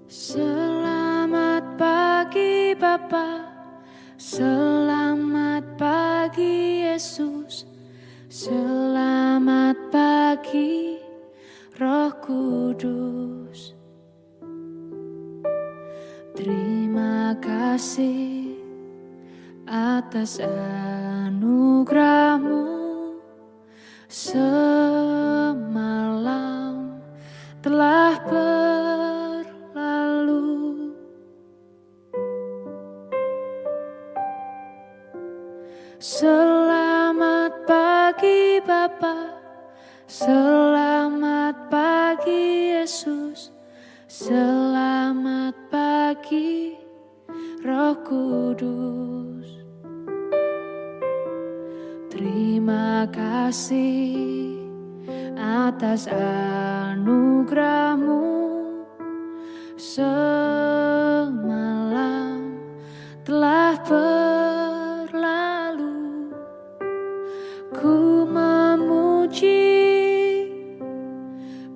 Selamat pagi Bapa, selamat pagi Yesus, selamat pagi Roh Kudus. Terima kasih atas anugerah-Mu semalam telah berlalu. Selamat pagi Bapa, selamat pagi Yesus, selamat pagi Roh Kudus. Terima kasih atas anugerah-Mu semalam telah berlalu. Ku memuji,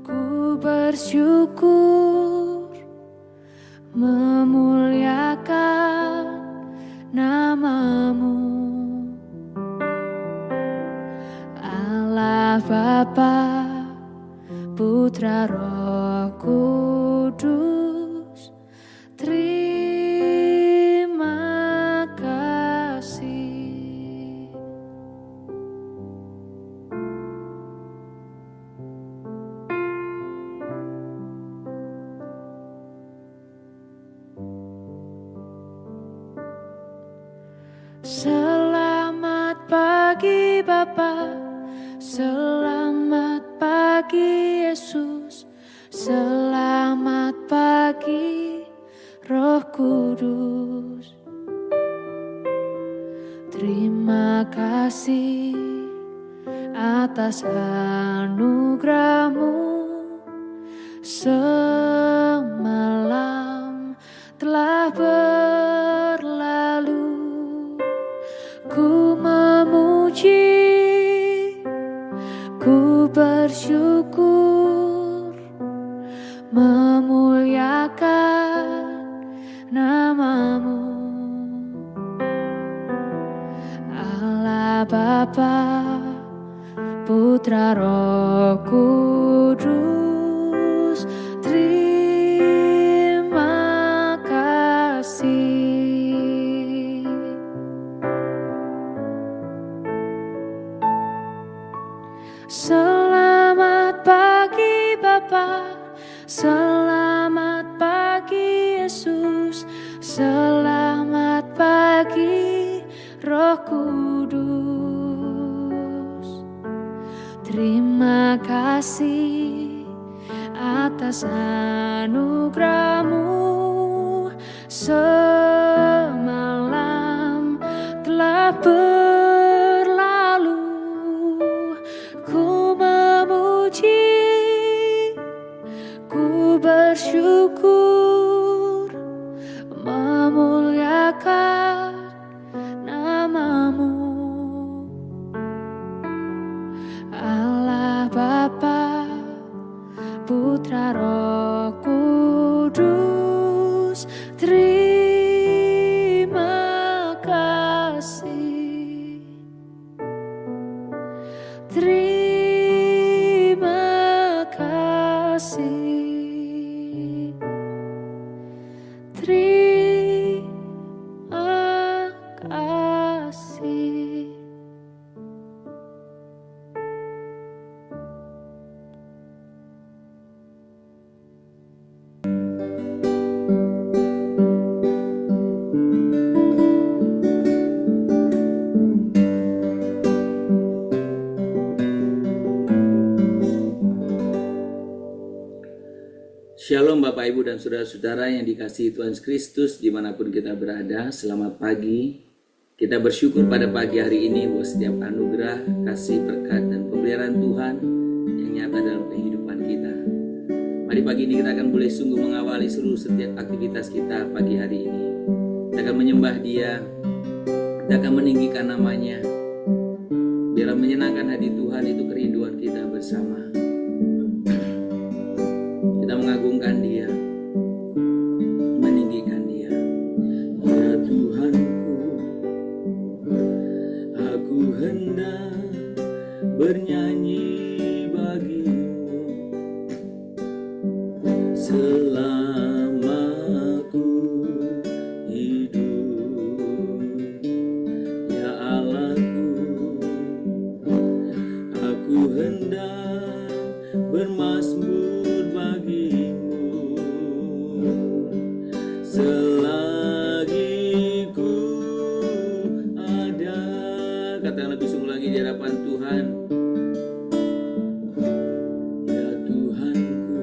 ku bersyukur, memuliakan nama-Mu, Allah Bapa, Putra Roh Kudus. Terima kasih. Selamat pagi Bapa, selamat pagi Yesus, selamat pagi Roh Kudus. Terima kasih atas anugerah-Mu semalam telah berlalu. Ku memuji, ku bersyukur, memuliakan nama-Mu, Allah Bapa, Putra Roh Kudus. Terima kasih. Selamat pagi Bapa, selamat pagi Yesus, selamat pagi Roh Kudus. Terima kasih atas anugerah-Mu semalam telah berlalu. Ku memuji, ku bersyukur, memuliakan nama-Mu, Allah Bapa, Putra Roh Kudus. Terima kasih. Terima kasih. Terima kasih. Shalom Bapak Ibu dan Saudara-saudara yang dikasihi Tuhan Yesus Kristus dimanapun kita berada. Selamat pagi. Kita bersyukur pada pagi hari ini bahwa setiap anugerah, kasih, berkat, dan pemeliharaan Tuhan yang nyata dalam kehidupan kita. Mari pagi ini kita akan boleh sungguh mengawali seluruh setiap aktivitas kita pagi hari ini. Kita akan menyembah Dia, kita akan meninggikan nama-Nya. Biarlah menyenangkan hati Tuhan itu kerinduan kita bersama. Kita mengagungkan Dia. bermasmur bagimu selagi ku ada. Katakan lebih sungguh lagi di hadapan Tuhan. Ya Tuhanku,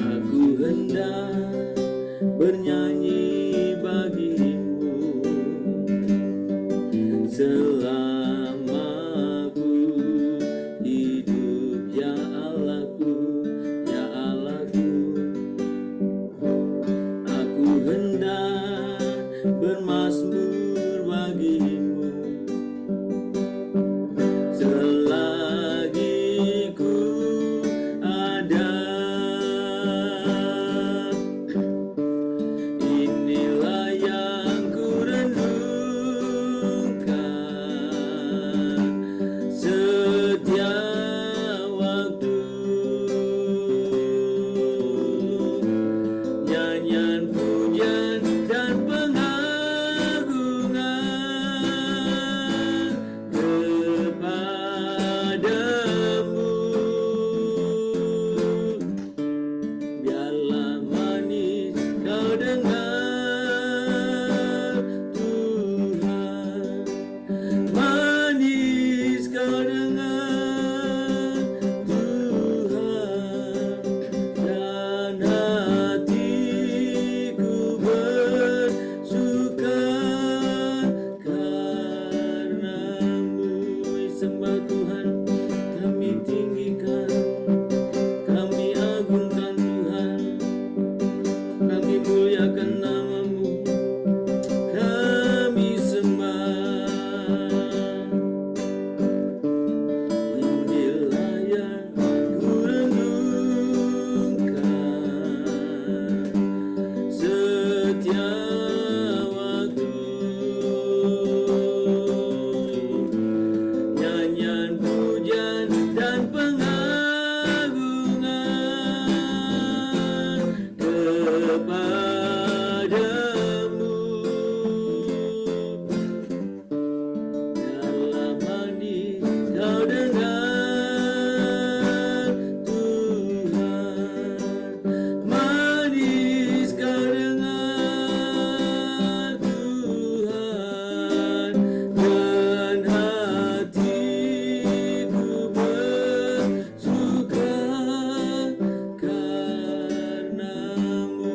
aku hendak bernyanyi bagimu selama ku hidup. Ya Allahku, ya Allahku, aku hendak bermasmur bagimu selagi ku ada. Inilah yang ku renungkan setiap waktu, nyanyian pujian dan pengagungan kepadamu. Biarlah manis kau dengar Tuhan, manis kau dengar Tuhan, dan hatiku bersuka karenamu. Sembah Tuhan, kami tinggikan, kami agungkan Tuhan, kami muliakan namamu, kami sembah. Inilah yang ku renungkan setiap waktu, nyanyian pujian dan pengagungan kepadamu. Biarlah manis kau dengar Tuhan, manis kau dengar Tuhan, dan hatiku bersuka karenamu,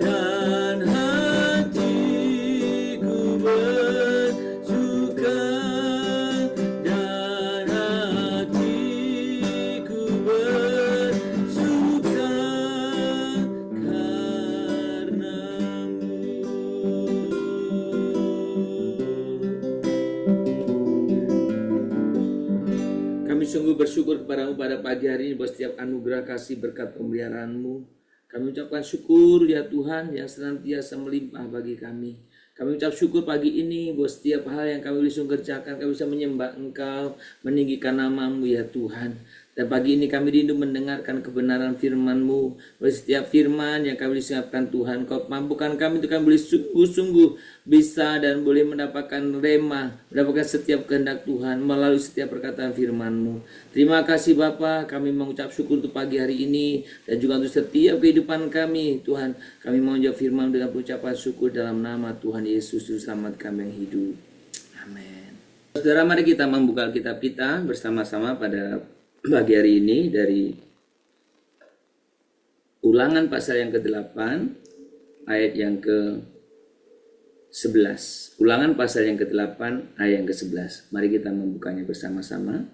dan hatiku bersuka, dan hatiku bersuka karenamu. Kami sungguh bersyukur kepadamu pada pagi hari ini buat setiap anugerah kasih berkat pemeliharaanmu. Kami ucapkan syukur ya Tuhan yang senantiasa melimpah bagi kami. Kami ucap syukur pagi ini buat setiap hal yang kami bisa kerjakan, kami bisa menyembah Engkau, meninggikan namamu ya Tuhan. Dan pagi ini kami rindu mendengarkan kebenaran firman-Mu. Buat setiap firman yang kami siapkan Tuhan, Kau mampukan kami untuk kami boleh sungguh-sungguh bisa dan boleh mendapatkan rema, mendapatkan setiap kehendak Tuhan melalui setiap perkataan firman-Mu. Terima kasih Bapa, kami mengucap syukur untuk pagi hari ini dan juga untuk setiap kehidupan kami Tuhan. Kami mengucap firman dengan ucapan syukur dalam nama Tuhan Yesus Juru Selamat kami yang hidup. Amin. Saudara, mari kita membuka Alkitab kita bersama-sama pada pagi hari ini dari Ulangan pasal yang ke-8 ayat yang ke-11. Ulangan pasal yang ke-8 ayat yang ke-11. Mari kita membukanya bersama-sama.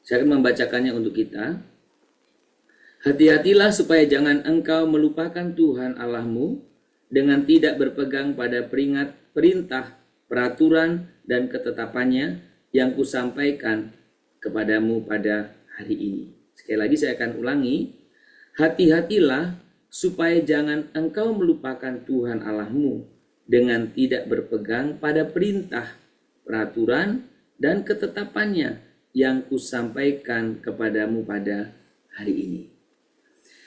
Saya akan membacakannya untuk kita. Hati-hatilah supaya jangan engkau melupakan Tuhan Allahmu dengan tidak berpegang pada perintah, peraturan, dan ketetapannya yang kusampaikan kepadamu pada hari ini. Sekali lagi saya akan ulangi. Hati-hatilah supaya jangan engkau melupakan Tuhan Allahmu dengan tidak berpegang pada perintah, peraturan, dan ketetapannya yang kusampaikan kepadamu pada hari ini.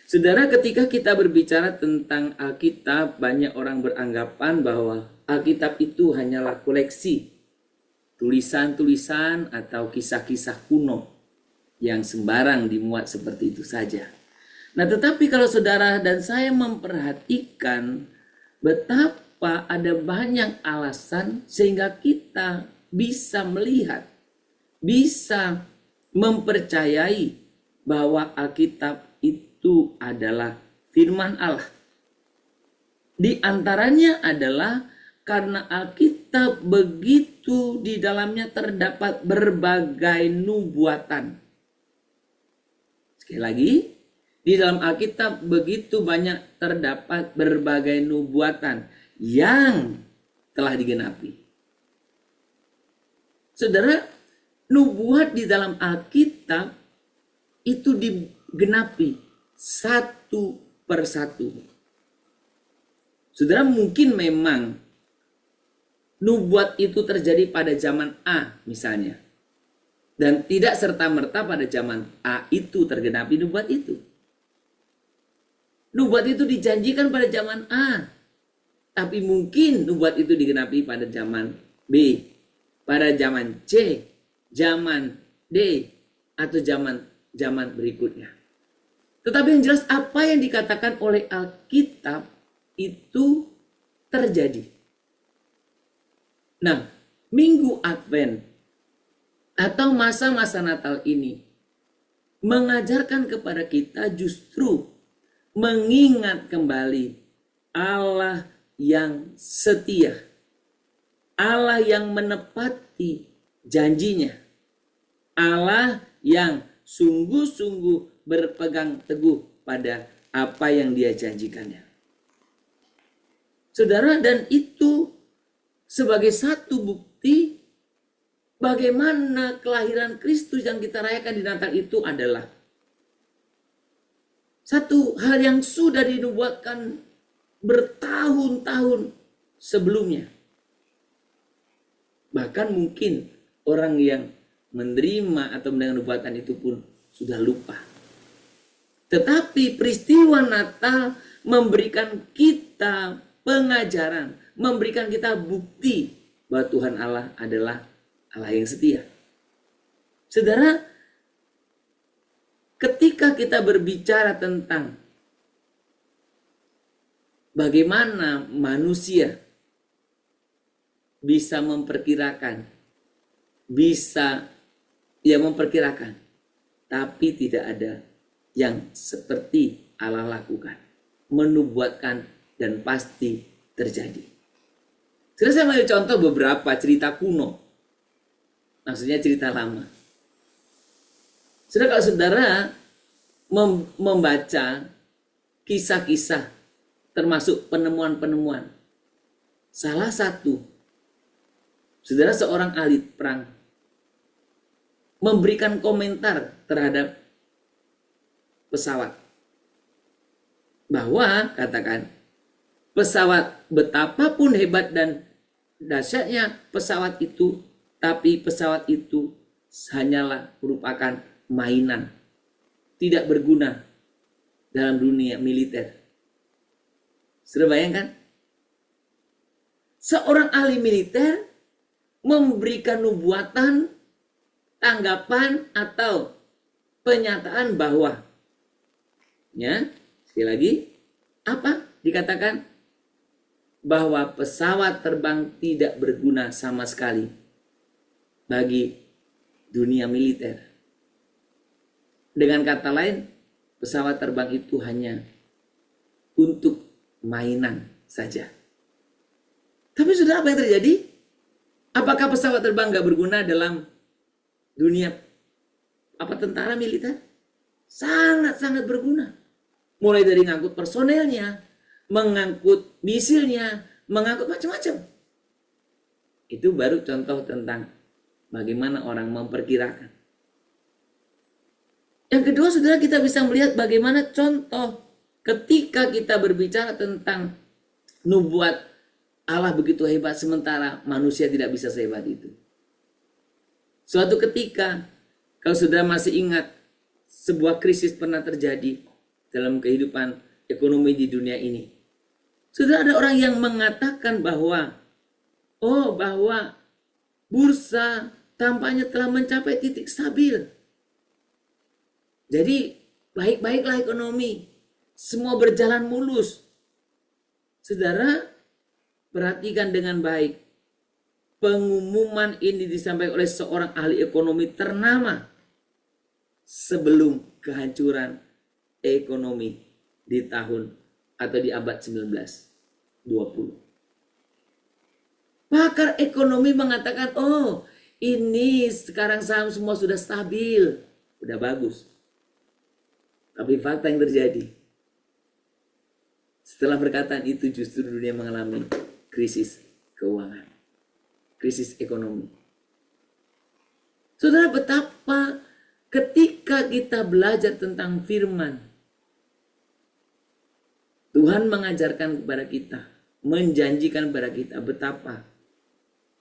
Saudara, ketika kita berbicara tentang Alkitab, banyak orang beranggapan bahwa Alkitab itu hanyalah koleksi tulisan-tulisan atau kisah-kisah kuno yang sembarang dimuat seperti itu saja. Nah, tetapi kalau saudara dan saya memperhatikan betapa ada banyak alasan sehingga kita bisa melihat, bisa mempercayai bahwa Alkitab itu adalah firman Allah. Di antaranya adalah karena Alkitab begitu di dalamnya terdapat berbagai nubuatan. Sekali lagi, di dalam Alkitab begitu banyak terdapat berbagai nubuatan yang telah digenapi. Saudara, nubuat di dalam Alkitab itu digenapi satu persatu. Saudara, mungkin memang nubuat itu terjadi pada zaman A misalnya. Dan tidak serta-merta pada zaman A itu tergenapi nubuat itu. Nubuat itu dijanjikan pada zaman A. Tapi mungkin nubuat itu digenapi pada zaman B, pada zaman C, zaman D, atau zaman berikutnya. Tetapi yang jelas apa yang dikatakan oleh Alkitab itu terjadi. Nah, Minggu Advent atau masa-masa Natal ini mengajarkan kepada kita justru mengingat kembali Allah yang setia, Allah yang menepati janjinya, Allah yang sungguh-sungguh berpegang teguh pada apa yang Dia janjikannya. Saudara, dan itu sebagai satu bukti bagaimana kelahiran Kristus yang kita rayakan di Natal itu adalah satu hal yang sudah dinubuatkan bertahun-tahun sebelumnya. Bahkan mungkin orang yang menerima atau mendengar nubuatan itu pun sudah lupa. Tetapi peristiwa Natal memberikan kita pengajaran, memberikan kita bukti bahwa Tuhan Allah adalah Allah yang setia. Saudara, ketika kita berbicara tentang bagaimana manusia bisa memperkirakan, tapi tidak ada yang seperti Allah lakukan, menubuatkan dan pasti terjadi. Sekarang saya ambil contoh beberapa cerita kuno. Maksudnya cerita lama. Saudara, kalau saudara membaca kisah-kisah termasuk penemuan-penemuan. Salah satu, saudara seorang ahli perang memberikan komentar terhadap pesawat. Bahwa katakan pesawat betapapun hebat dan dahsyatnya pesawat itu, tapi pesawat itu hanyalah merupakan mainan, tidak berguna dalam dunia militer. Sudah bayangkan? Seorang ahli militer memberikan nubuatan, tanggapan atau pernyataan bahwa, ya, sekali lagi, apa dikatakan? Bahwa pesawat terbang tidak berguna sama sekali bagi dunia militer. Dengan kata lain, pesawat terbang itu hanya untuk mainan saja. Tapi sudah apa yang terjadi? Apakah pesawat terbang gak berguna dalam dunia tentara militer? Sangat-sangat berguna. Mulai dari ngangkut personelnya, mengangkut misilnya, mengangkut macam-macam. Itu baru contoh tentang bagaimana orang memperkirakan. Yang kedua, saudara, kita bisa melihat bagaimana contoh ketika kita berbicara tentang nubuat Allah begitu hebat sementara manusia tidak bisa sehebat itu. Suatu ketika, kalau saudara masih ingat, sebuah krisis pernah terjadi dalam kehidupan ekonomi di dunia ini. Saudara, ada orang yang mengatakan bahwa bursa tampaknya telah mencapai titik stabil. Jadi baik-baiklah ekonomi, semua berjalan mulus. Saudara, perhatikan dengan baik. Pengumuman ini disampaikan oleh seorang ahli ekonomi ternama sebelum kehancuran ekonomi di tahun atau di abad 1920. Pakar ekonomi mengatakan, oh ini sekarang saham semua sudah stabil, udah bagus. Tapi fakta yang terjadi, setelah perkataan itu justru dunia mengalami krisis keuangan, krisis ekonomi. Saudara, betapa ketika kita belajar tentang firman, Tuhan mengajarkan kepada kita, menjanjikan kepada kita betapa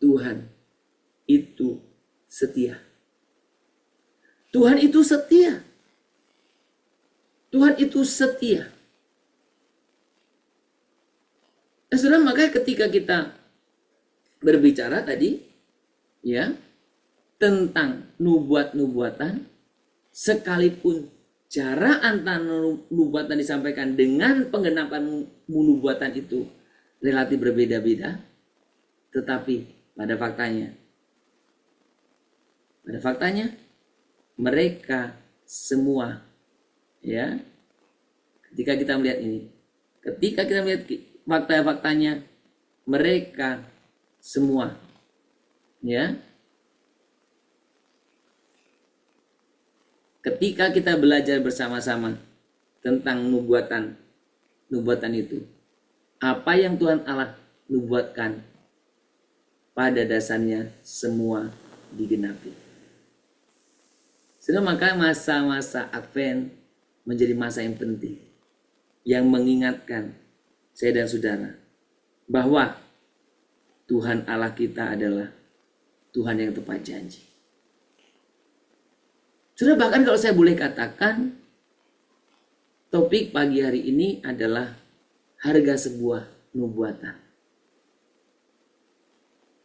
Tuhan itu setia. Tuhan itu setia. Tuhan itu setia. Saudara, makanya ketika kita berbicara tadi ya tentang nubuat-nubuatan, sekalipun cara antara nubuatan disampaikan dengan penggenapan nubuatan itu relatif berbeda-beda, tetapi pada faktanya mereka semua ya, ketika kita melihat faktanya mereka semua ya, ketika kita belajar bersama-sama tentang nubuatan itu, apa yang Tuhan Allah nubuatkan pada dasarnya semua digenapi. Sehingga maka masa-masa Advent menjadi masa yang penting, yang mengingatkan saya dan saudara bahwa Tuhan Allah kita adalah Tuhan yang tepat janji. Sudah, bahkan kalau saya boleh katakan, topik pagi hari ini adalah harga sebuah nubuatan.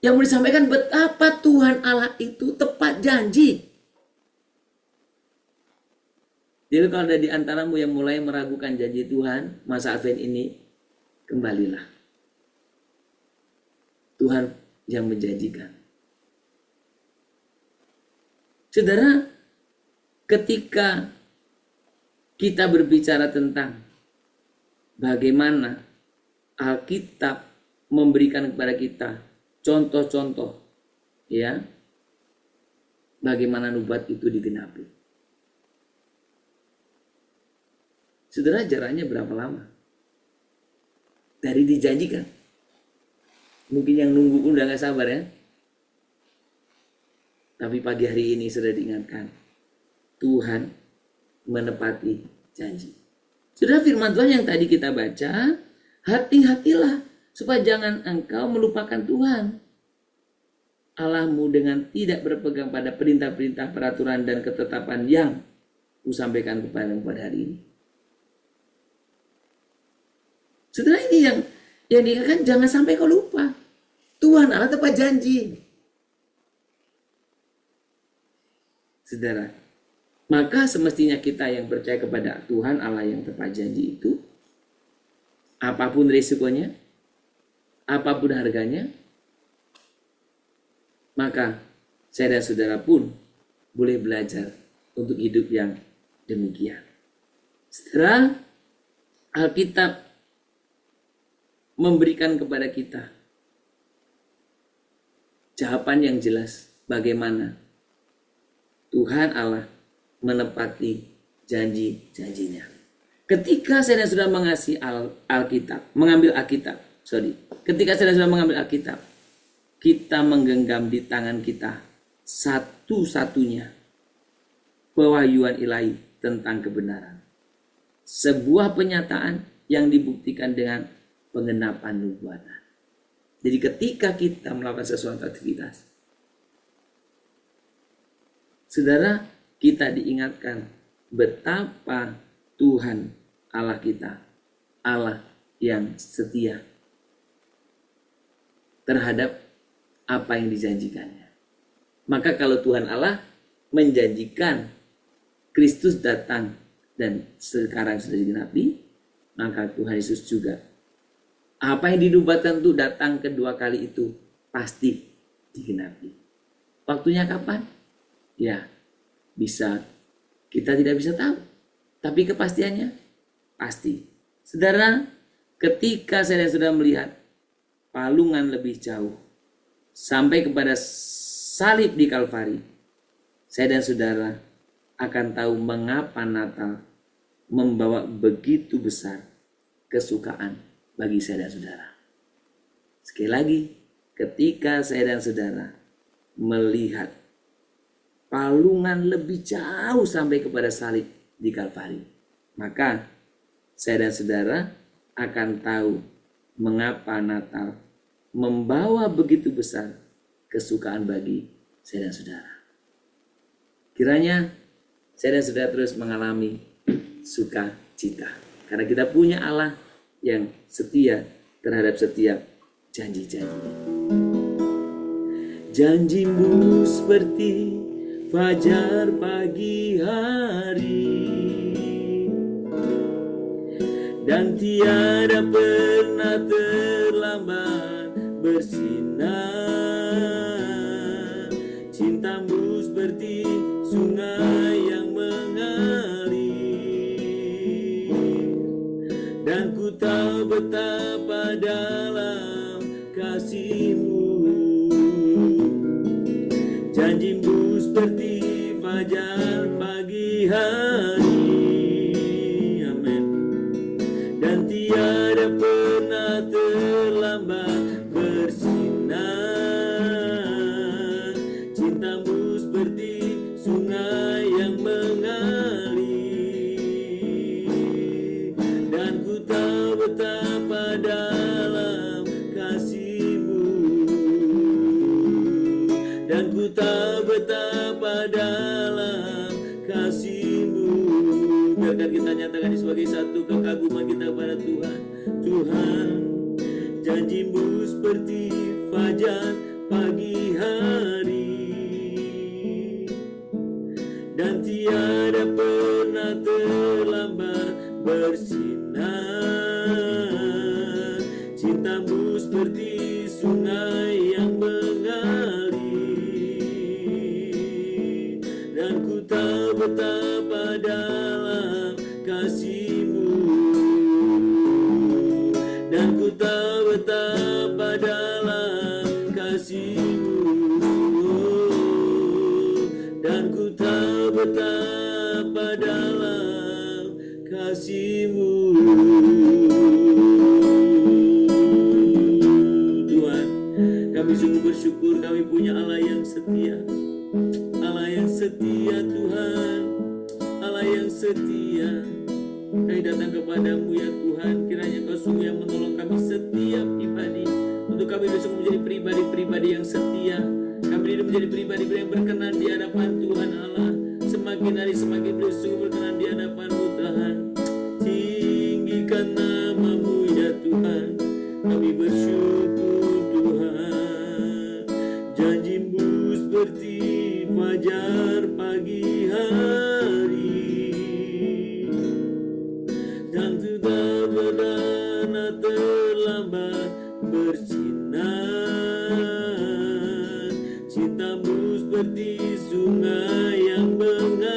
Yang mau disampaikan betapa Tuhan Allah itu tepat janji. Jadi kalau ada di antaramu yang mulai meragukan janji Tuhan masa Advent ini, kembalilah. Tuhan yang menjanjikan. Saudara, ketika kita berbicara tentang bagaimana Alkitab memberikan kepada kita contoh-contoh ya, bagaimana nubuat itu digenapi. Saudara, jaraknya berapa lama dari dijanjikan? Mungkin yang nunggu pun udah gak sabar ya. Tapi pagi hari ini sudah diingatkan, Tuhan menepati janji. Saudara, firman Tuhan yang tadi kita baca, hati-hatilah supaya jangan engkau melupakan Tuhan Allahmu dengan tidak berpegang pada perintah-perintah, peraturan dan ketetapan yang kusampaikan kepadamu pada hari ini. Saudara, ini yang diingatkan, jangan sampai kau lupa. Tuhan Allah tepat janji. Saudara, maka semestinya kita yang percaya kepada Tuhan Allah yang tepat janji itu, apapun risikonya, apapun harganya, maka saya dan saudara pun boleh belajar untuk hidup yang demikian. Setelah Alkitab memberikan kepada kita jawaban yang jelas bagaimana Tuhan Allah menepati janji-janjinya. Ketika saya dan saudara mengasihi ketika saya dan saudara mengambil Alkitab, kita menggenggam di tangan kita satu-satunya pewahyuan ilahi tentang kebenaran. Sebuah penyataan yang dibuktikan dengan penggenapan nubuatan. Jadi ketika kita melakukan sesuatu aktivitas, saudara, kita diingatkan betapa Tuhan Allah kita, Allah yang setia terhadap apa yang dijanjikannya. Maka kalau Tuhan Allah menjanjikan Kristus datang dan sekarang sudah digenapi, maka Tuhan Yesus juga apa yang dinubuatkan untuk datang kedua kali itu pasti digenapi. Waktunya kapan? Ya, kita tidak bisa tahu. Tapi kepastiannya pasti. Saudara, ketika saya dan saudara melihat palungan lebih jauh sampai kepada salib di Kalvari, saya dan saudara akan tahu mengapa Natal membawa begitu besar kesukaan bagi saya dan saudara. Sekali lagi, ketika saya dan saudara melihat palungan lebih jauh sampai kepada salib di Kalvari, maka saya dan saudara akan tahu mengapa Natal membawa begitu besar kesukaan bagi saya dan saudara. Kiranya saya dan saudara terus mengalami sukacita, karena kita punya Allah yang setia terhadap setiap janji-janji. Janjimu seperti fajar pagi hari, dan tiada pernah terlambat bersinar. Cintamu seperti sungai yang mengalir, dan ku tahu betapa dalam kasih-Mu. Janjimu seperti fajar pagi hari, amin, dan tiada pernah terlambat bersinar. Cintamu seperti sungai yang mengalir, dan ku tahu betapa dalam kasih-Mu, dan ku tahu betapa dalam kasih-Mu. Biarkan kita nyatakan ini sebagai satu kekaguman kita pada Tuhan. Tuhan, janjimu seperti fajar pagi hari, dan tiada pernah terlambat bersinar. Cintamu seperti sungai yang mengalir, dan ku tahu betapa dalam kasih-Mu, dan ku tahu betapa dalam kasih-Mu, dan ku tahu betapa dalam kasih-Mu. Tuhan, kami sungguh bersyukur kami punya Allah yang setia. Allah yang setia Tuhan, Allah yang setia. Kami datang kepadamu ya Tuhan, kiranya Kau sungguh yang menolong kami setiap pribadi, untuk kami sungguh menjadi pribadi-pribadi yang setia. Kami hidup menjadi pribadi yang berkenan di hadapan Tuhan Allah. Semakin hari semakin sungguh berkenan di hadapan-Mu Tuhan. Tinggikan nama-Mu ya Tuhan, kami bersyukur Tuhan. Janji-Mu seperti fajar pagi hari, dan tidak pernah terlambat bersinar. Cinta-Mu seperti sungai yang mengalir,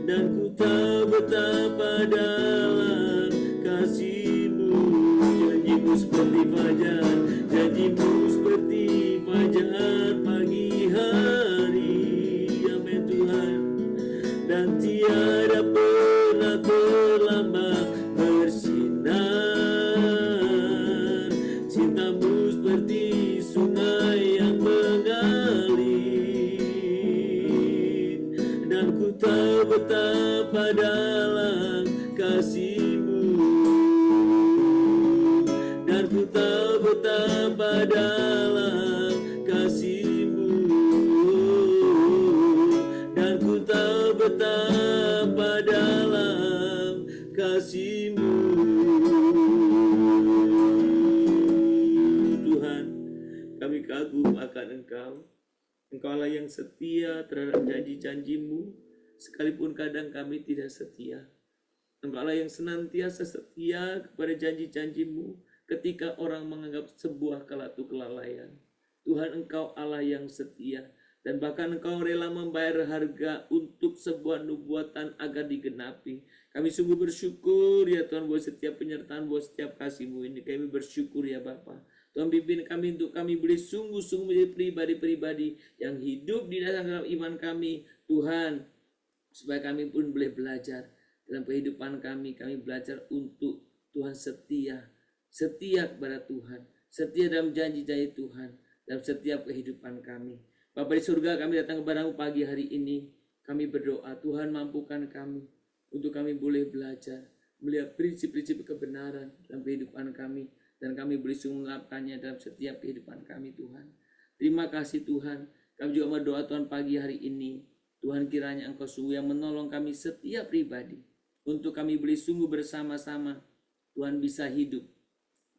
dan ku tahu betapa dalam kasih-Mu. Janji-Mu seperti fajar, janji-Mu seperti fajar pagi hari, amin Tuhan, dan tiada pernah terlambat bersinar. Cinta-Mu seperti sungai yang mengalir, dan ku tahu betapa dalam kasih-Mu, dan ku tahu betapa dalam kasih-Mu, dan ku tahu betapa dalam kasih-Mu. Tuhan, kami Engkau. Engkau Allah yang setia terhadap janji-janjimu, sekalipun kadang kami tidak setia. Engkau Allah yang senantiasa setia kepada janji-janjimu ketika orang menganggap sebuah kelalaian. Tuhan, Engkau Allah yang setia, dan bahkan Engkau rela membayar harga untuk sebuah nubuatan agar digenapi. Kami sungguh bersyukur ya Tuhan buat setiap penyertaan, buat setiap kasih-Mu ini. Kami bersyukur ya Bapa. Tuhan, pimpin kami untuk kami boleh sungguh-sungguh menjadi pribadi-pribadi yang hidup di dalam iman kami, Tuhan, supaya kami pun boleh belajar dalam kehidupan kami. Kami belajar untuk Tuhan setia kepada Tuhan, setia dalam janji-janji Tuhan dalam setiap kehidupan kami. Bapa di surga, kami datang kepada-Mu pagi hari ini. Kami berdoa, Tuhan, mampukan kami untuk kami boleh belajar melihat prinsip-prinsip kebenaran dalam kehidupan kami, dan kami boleh sungguh menerapkannya dalam setiap kehidupan kami, Tuhan. Terima kasih Tuhan. Kami juga berdoa Tuhan pagi hari ini, Tuhan, kiranya Engkau sungguh yang menolong kami setiap pribadi, untuk kami boleh sungguh bersama-sama, Tuhan, bisa hidup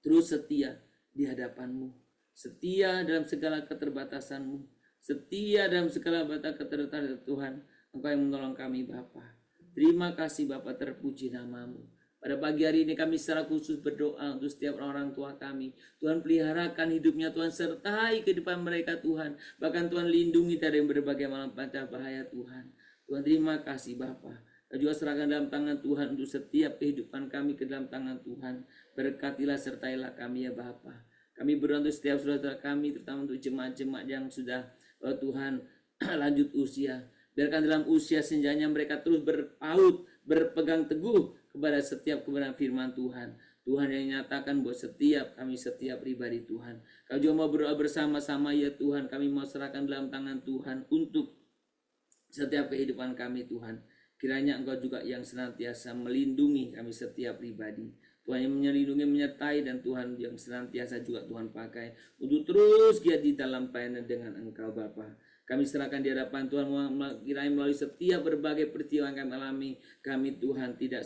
terus setia di hadapan-Mu, setia dalam segala keterbatasan-Mu, setia dalam segala batas keterbatasan. Tuhan, Engkau yang menolong kami Bapa. Terima kasih Bapa, terpuji nama-Mu. Pada pagi hari ini kami secara khusus berdoa untuk setiap orang tua kami. Tuhan, peliharakan hidupnya Tuhan, sertai kehidupan mereka Tuhan. Bahkan Tuhan, lindungi dari berbagai malapetaka bahaya Tuhan. Tuhan, terima kasih Bapa. Kami juga serahkan dalam tangan Tuhan untuk setiap kehidupan kami ke dalam tangan Tuhan. Berkatilah, sertailah kami ya Bapa. Kami berdoa untuk setiap saudara kami, terutama untuk jemaat-jemaat yang sudah Tuhan lanjut usia. Biarkan dalam usia senjanya mereka terus berpaut, berpegang teguh kepada setiap kebenaran firman Tuhan. Tuhan yang nyatakan buat setiap pribadi Tuhan. Kami juga mau berdoa bersama-sama ya Tuhan. Kami mau serahkan dalam tangan Tuhan untuk setiap kehidupan kami Tuhan. Kiranya Engkau juga yang senantiasa melindungi kami setiap pribadi. Tuhan yang melindungi, menyertai, dan Tuhan yang senantiasa juga Tuhan pakai untuk terus giat di dalam pelayanan dengan Engkau Bapa. Kami serahkan di hadapan Tuhan, kiranya melalui setiap berbagai peristiwa yang kami alami, kami Tuhan tidak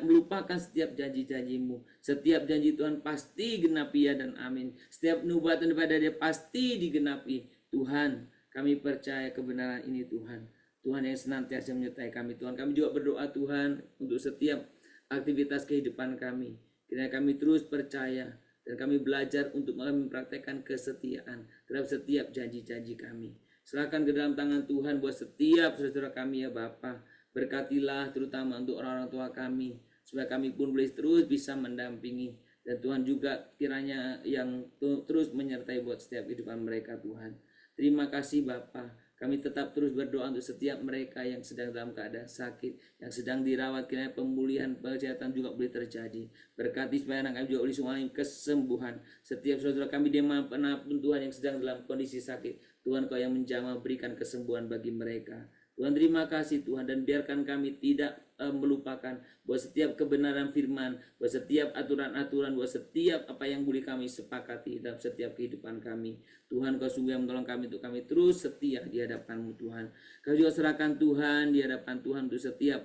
melupakan setiap janji-janji-Mu. Setiap janji Tuhan pasti genapi ya dan amin. Setiap nubuatan daripada Dia pasti digenapi. Tuhan, kami percaya kebenaran ini Tuhan. Tuhan yang senantiasa menyertai kami Tuhan. Kami juga berdoa Tuhan untuk setiap aktivitas kehidupan kami. Kiranya kami terus percaya dan kami belajar untuk mempraktekkan kesetiaan terhadap setiap janji-janji kami. Serahkan ke dalam tangan Tuhan buat setiap saudara kami ya Bapa. Berkatilah terutama untuk orang-orang tua kami, supaya kami pun boleh terus bisa mendampingi. Dan Tuhan juga kiranya yang terus menyertai buat setiap kehidupan mereka Tuhan. Terima kasih Bapa. Kami tetap terus berdoa untuk setiap mereka yang sedang dalam keadaan sakit, yang sedang dirawat, kiranya pemulihan kesehatan juga boleh terjadi. Berkati supaya anak kami juga boleh mengalami kesembuhan. Setiap saudara kami dimanapun Tuhan yang sedang dalam kondisi sakit, Tuhan Kau yang menjamah berikan kesembuhan bagi mereka. Tuhan, terima kasih Tuhan, dan biarkan kami tidak melupakan buat setiap kebenaran firman, buat setiap aturan-aturan, buat setiap apa yang boleh kami sepakati dalam setiap kehidupan kami. Tuhan, Kau sungguh yang menolong kami untuk kami terus setia di hadapan-Mu Tuhan. Kau juga serahkan Tuhan di hadapan Tuhan untuk setiap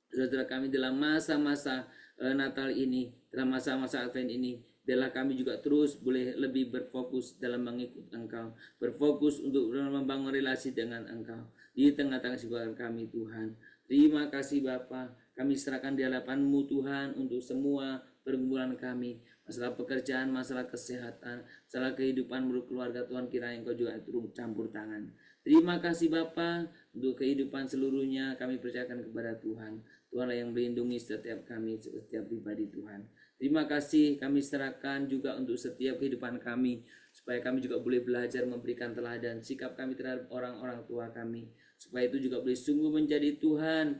saudara kami dalam masa-masa Natal ini, dalam masa-masa Advent ini. Biarlah kami juga terus boleh lebih berfokus dalam mengikut Engkau, berfokus untuk membangun relasi dengan Engkau di tengah-tengah kesibukan kami Tuhan. Terima kasih Bapa, kami serahkan di hadapan-Mu Tuhan untuk semua pergumulan kami, masalah pekerjaan, masalah kesehatan, masalah kehidupan berkeluarga Tuhan, kiranya Engkau juga turun campur tangan. Terima kasih Bapa untuk kehidupan seluruhnya, kami percayakan kepada Tuhan. Tuhanlah yang melindungi setiap kami, setiap pribadi Tuhan. Terima kasih, kami serahkan juga untuk setiap kehidupan kami, supaya kami juga boleh belajar memberikan teladan sikap kami terhadap orang-orang tua kami, supaya itu juga boleh sungguh menjadi Tuhan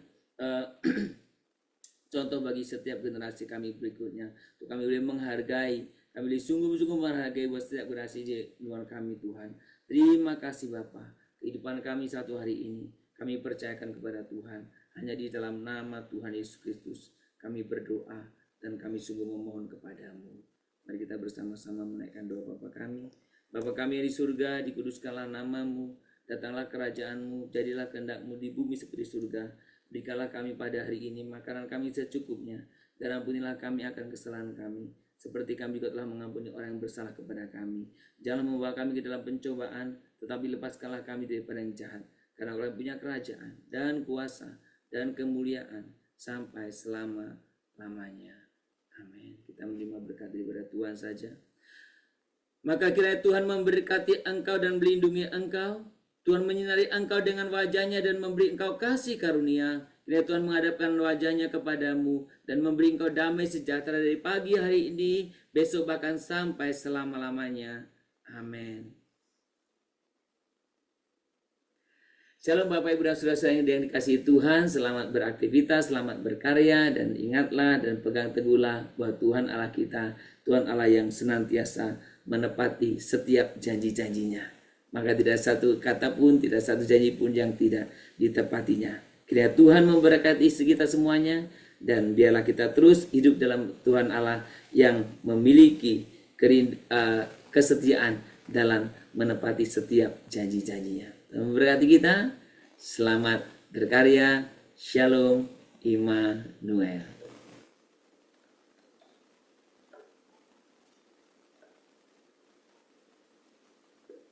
contoh bagi setiap generasi kami berikutnya. Untuk kami boleh menghargai, kami boleh sungguh-sungguh menghargai buat setiap generasi di luar kami Tuhan. Terima kasih Bapa, kehidupan kami satu hari ini kami percayakan kepada Tuhan. Hanya di dalam nama Tuhan Yesus Kristus kami berdoa dan kami sungguh memohon kepadamu. Mari kita bersama-sama menaikkan doa Bapa kami. Bapa kami yang di surga, dikuduskanlah namamu, datanglah kerajaanmu, jadilah kehendak-Mu di bumi seperti surga. Berikanlah kami pada hari ini makanan kami secukupnya, dan ampunilah kami akan kesalahan kami, seperti kami juga telah mengampuni orang yang bersalah kepada kami. Jangan membawa kami ke dalam pencobaan, tetapi lepaskanlah kami daripada yang jahat. Karena Engkau punya kerajaan dan kuasa dan kemuliaan sampai selama-lamanya. Amin. Kita menerima berkat daripada Tuhan saja. Maka kiranya Tuhan memberkati engkau dan melindungi engkau. Tuhan menyinari engkau dengan wajahnya dan memberi engkau kasih karunia. Kiranya Tuhan menghadapkan wajahnya kepadamu dan memberi engkau damai sejahtera dari pagi hari ini, besok bahkan sampai selama-lamanya. Amin. Shalom Bapak Ibu dan Saudara yang dikasihi Tuhan, selamat beraktivitas, selamat berkarya, dan ingatlah dan pegang teguhlah bahwa Tuhan Allah kita, Tuhan Allah yang senantiasa menepati setiap janji-janjinya. Maka tidak satu kata pun, tidak satu janji pun yang tidak ditepatinya. Kiranya Tuhan memberkati kita semuanya, dan biarlah kita terus hidup dalam Tuhan Allah yang memiliki kesetiaan dalam menepati setiap janji-janjinya. Memberkati kita, selamat berkarya, Shalom Immanuel.